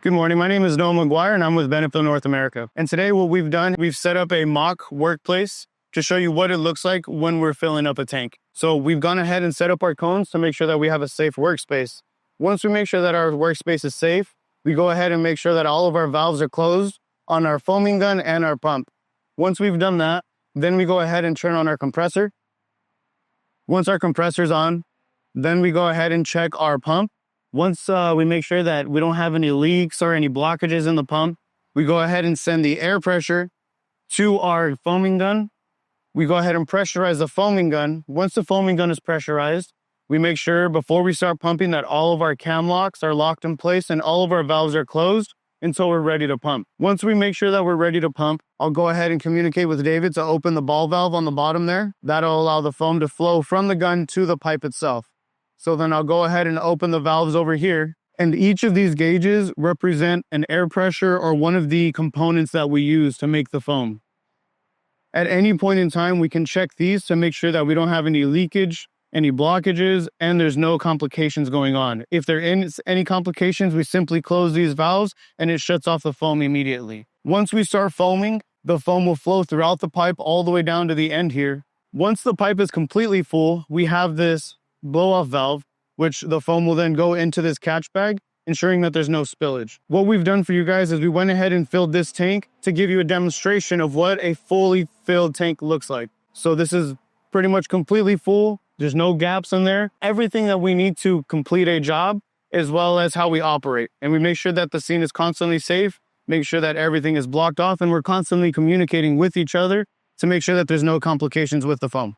Good morning, my name is Noah McGuire and I'm with Benefil North America. And today what we've done, we've set up a mock workplace to show you what it looks like when we're filling up a tank. So we've gone ahead and set up our cones to make sure that we have a safe workspace. Once we make sure that our workspace is safe, we go ahead and make sure that all of our valves are closed on our foaming gun and our pump. Once we've done that, then we go ahead and turn on our compressor. Once our compressor's on, then we go ahead and check our pump. Once we make sure that we don't have any leaks or any blockages in the pump, we go ahead and send the air pressure to our foaming gun. We go ahead and pressurize the foaming gun. Once the foaming gun is pressurized, we make sure before we start pumping that all of our cam locks are locked in place and all of our valves are closed until we're ready to pump. Once we make sure that we're ready to pump, I'll go ahead and communicate with David to open the ball valve on the bottom there. That'll allow the foam to flow from the gun to the pipe itself. So then I'll go ahead and open the valves over here. And each of these gauges represent an air pressure or one of the components that we use to make the foam. At any point in time, we can check these to make sure that we don't have any leakage, any blockages, and there's no complications going on. If there is any complications, we simply close these valves and it shuts off the foam immediately. Once we start foaming, the foam will flow throughout the pipe all the way down to the end here. Once the pipe is completely full, we have this blow-off valve, which the foam will then go into this catch bag, ensuring that there's no spillage. What we've done for you guys is we went ahead and filled this tank to give you a demonstration of what a fully filled tank looks like. So this is pretty much completely full. There's no gaps in there. Everything that we need to complete a job, as well as how we operate. And we make sure that the scene is constantly safe, make sure that everything is blocked off, and we're constantly communicating with each other to make sure that there's no complications with the foam.